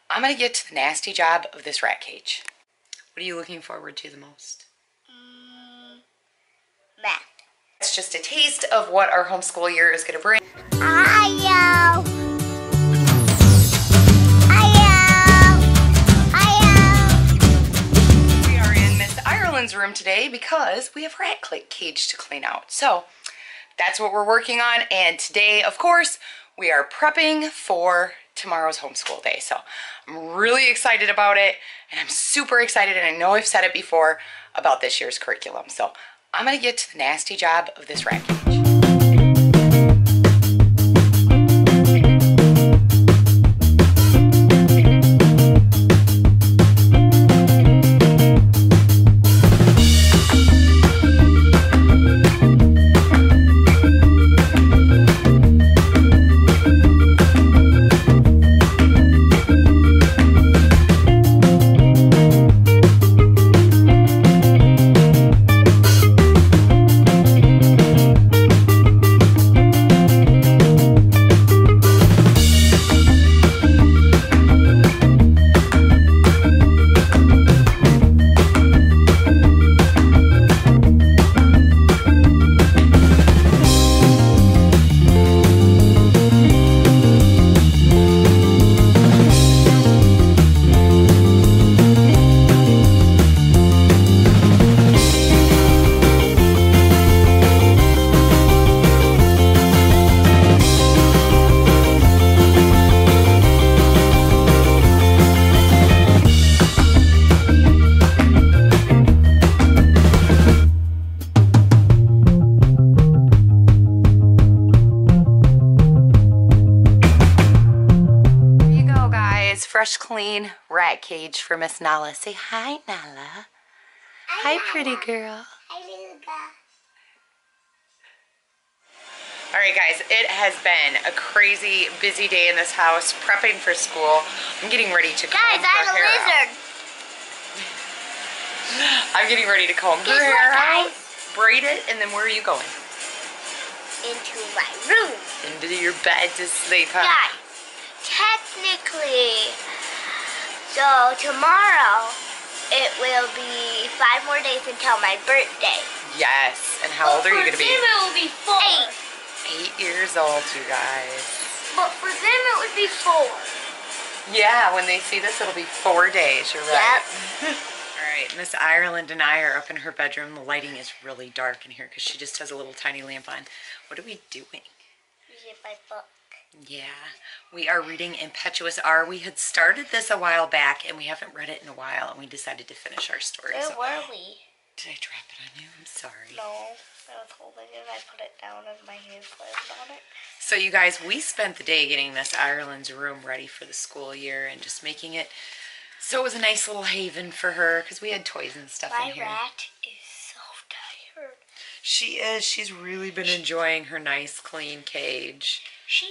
I'm gonna get to the nasty job of this rat cage. What are you looking forward to the most? Math. It's just a taste of what our homeschool year is gonna bring. We are in Miss Ireland's room today because we have rat cage to clean out. So that's what we're working on. And today, of course, we are prepping for tomorrow's homeschool day. So I'm really excited about it, and I'm super excited, and I know I've said it before, about this year's curriculum. So I'm gonna get to the nasty job of this rat cage. Fresh, clean rat cage for Miss Nala. Say hi, Nala. Hi, pretty girl. Hi, little girl. All right, guys, it has been a crazy, busy day in this house, prepping for school. I'm getting ready to comb her hair out. Guys, I have a lizard. I'm getting ready to comb her hair out, braid it, and then where are you going? Into my room. Into your bed to sleep, huh? Guys, technically, so tomorrow it will be 5 more days until my birthday. Yes, and how old are you going to be? For them it will be 4. 8 years old, you guys. But for them it would be 4. Yeah, when they see this, it'll be 4 days. You're right. Yep. All right, Miss Ireland and I are up in her bedroom. The lighting is really dark in here because she just has a little tiny lamp on. What are we doing? Reading my book. Yeah, we are reading Impetuous R. We had started this a while back, and we haven't read it in a while, and we decided to finish our story. Where were we? Did I drop it on you? I'm sorry. No, I was holding it. I put it down and my hands slipped on it. So you guys, we spent the day getting Miss Ireland's room ready for the school year and just making it so it was a nice little haven for her because we had toys and stuff in here. My rat is so tired. She is. She's really been enjoying her nice, clean cage. She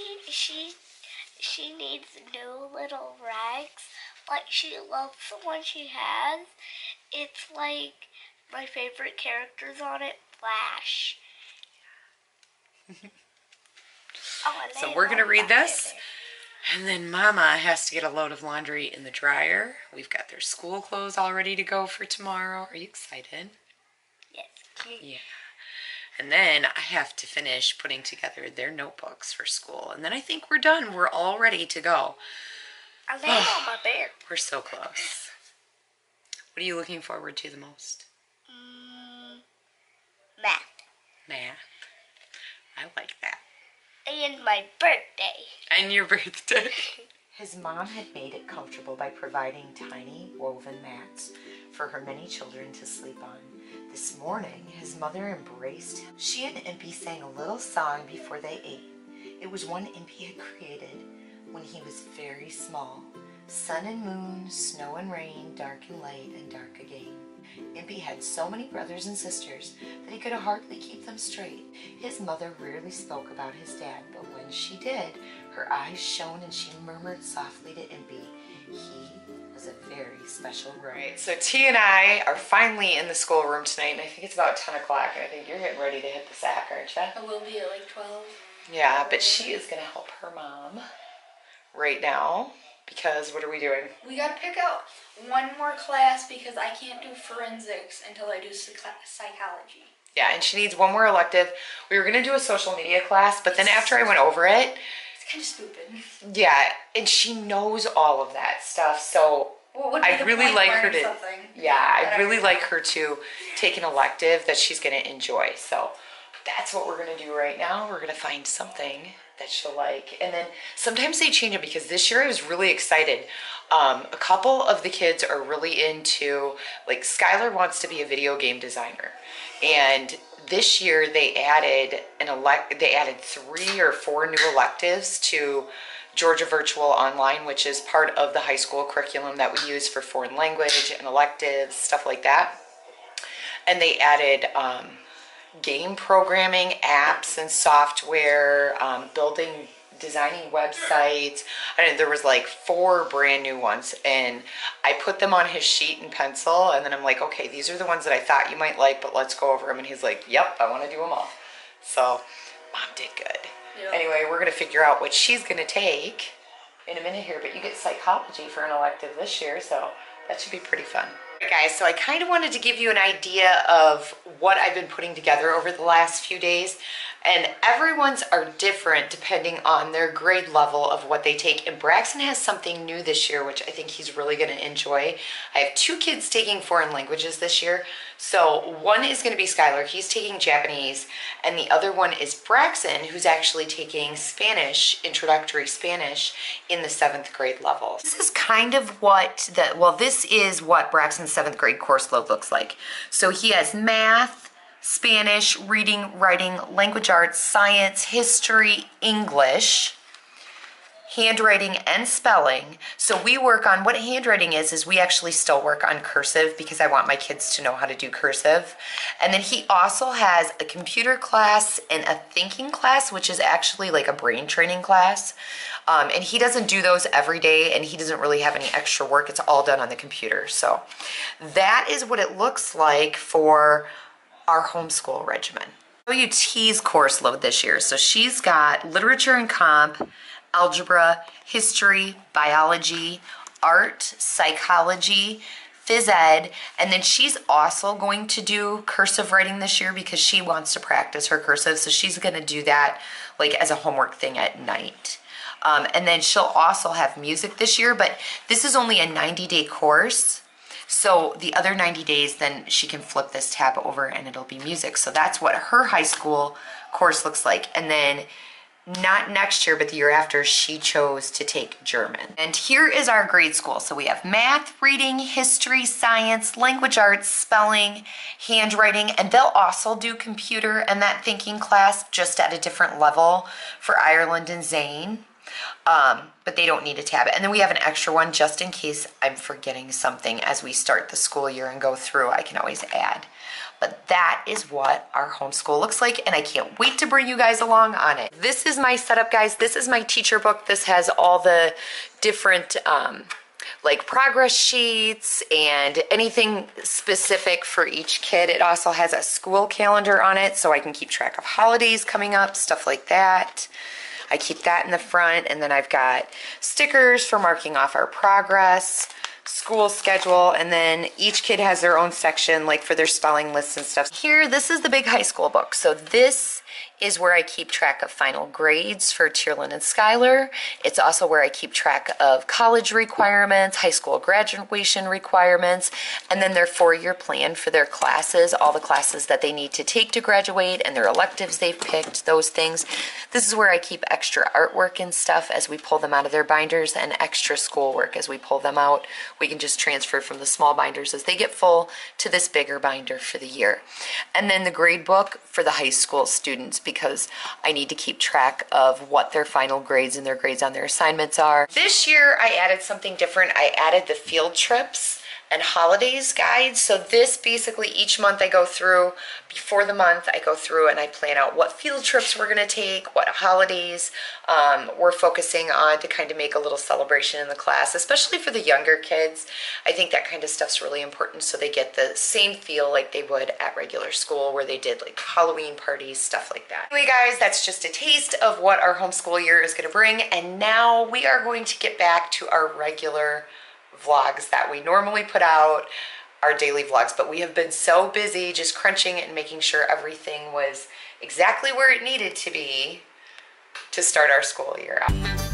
needs new little rags. Like, she loves the one she has. It's like my favorite characters on it, Flash. So we're going to read this. And then Mama has to get a load of laundry in the dryer. We've got their school clothes all ready to go for tomorrow. Are you excited? Yes. Yeah. And then I have to finish putting together their notebooks for school. And then I think we're done. We're all ready to go. I lay on my bed. We're so close. What are you looking forward to the most? Math. Math. I like that. And my birthday. And your birthday. His mom had made it comfortable by providing tiny woven mats for her many children to sleep on. This morning, his mother embraced him. She and Impy sang a little song before they ate. It was one Impy had created when he was very small. Sun and moon, snow and rain, dark and light, and dark again. Impy had so many brothers and sisters that he could hardly keep them straight. His mother rarely spoke about his dad, but when she did, her eyes shone and she murmured softly to Impy, he was a very special room. Right, so T and I are finally in the schoolroom tonight, and I think it's about 10 o'clock, and I think you're getting ready to hit the sack, aren't you? I will be at like 12. Yeah, but she is going to help her mom right now. Because what are we doing? We gotta pick out one more class because I can't do forensics until I do psychology. Yeah, and she needs one more elective. We were going to do a social media class, but then after I went over it... It's kind of stupid. Yeah, and she knows all of that stuff, so I really like her to... Yeah, I really like her to take an elective that she's going to enjoy. So that's what we're going to do right now. We're going to find something that she'll like. And then sometimes they change it because this year I was really excited. A couple of the kids are really into, like Skylur wants to be a video game designer. And this year they added 3 or 4 new electives to Georgia Virtual Online, which is part of the high school curriculum that we use for foreign language and electives, stuff like that. And they added game programming, apps and software, designing websites. I mean, there was like 4 brand new ones, and I put them on his sheet and pencil, and then I'm like, okay, these are the ones that I thought you might like, but let's go over them. And he's like, yep, I want to do them all. So Mom did good. Yep. Anyway, we're going to figure out what she's going to take in a minute here, but you get psychology for an elective this year, so that should be pretty fun. All right, guys, so I kind of wanted to give you an idea of what I've been putting together over the last few days, and everyone's are different depending on their grade level of what they take. And Braxen has something new this year, which I think he's really going to enjoy. I have 2 kids taking foreign languages this year. So one is going to be Skylur, he's taking Japanese, and the other one is Braxen, who's actually taking Spanish, introductory Spanish, in the 7th grade level. This is kind of what this is what Braxen's 7th grade course load looks like. So he has math, Spanish, reading, writing, language arts, science, history, English, handwriting, and spelling. So we work on what handwriting is we actually still work on cursive because I want my kids to know how to do cursive. And then he also has a computer class and a thinking class, which is actually like a brain training class. And he doesn't do those every day, and he doesn't really have any extra work. It's all done on the computer. So that is what it looks like for our homeschool regimen. I'll show you T's course load this year. So she's got literature and comp, algebra, history, biology, art, psychology, phys ed, and then she's also going to do cursive writing this year because she wants to practice her cursive. So she's going to do that like as a homework thing at night. And then she'll also have music this year, but this is only a 90-day course. So the other 90 days, then she can flip this tab over and it'll be music. So that's what her high school course looks like. And then not next year, but the year after, she chose to take German. And here is our grade school. So we have math, reading, history, science, language arts, spelling, handwriting, and they'll also do computer and that thinking class just at a different level for Ireland and Zane. But they don't need a tab. And then we have an extra one just in case I'm forgetting something as we start the school year and go through. I can always add. But that is what our homeschool looks like, and I can't wait to bring you guys along on it. This is my setup, guys. This is my teacher book. This has all the different like progress sheets and anything specific for each kid. It also has a school calendar on it so I can keep track of holidays coming up, stuff like that. I keep that in the front, and then I've got stickers for marking off our progress, school schedule, and then each kid has their own section like for their spelling lists and stuff. Here, this is the big high school book. So this is where I keep track of final grades for Tearlyn and Skylur. It's also where I keep track of college requirements, high school graduation requirements, and then their 4-year plan for their classes, all the classes that they need to take to graduate and their electives they've picked, those things. This is where I keep extra artwork and stuff as we pull them out of their binders, and extra schoolwork as we pull them out. We can just transfer from the small binders as they get full to this bigger binder for the year. And then the grade book for the high school students, because I need to keep track of what their final grades and their grades on their assignments are. This year I added something different. I added the field trips and holidays guide. So this basically each month I go through, before the month I go through and I plan out what field trips we're gonna take, what holidays we're focusing on to kind of make a little celebration in the class, especially for the younger kids. I think that kind of stuff's really important so they get the same feel like they would at regular school where they did like Halloween parties, stuff like that. Anyway guys, that's just a taste of what our homeschool year is gonna bring, and now we are going to get back to our regular vlogs that we normally put out, our daily vlogs, but we have been so busy just crunching and making sure everything was exactly where it needed to be to start our school year out.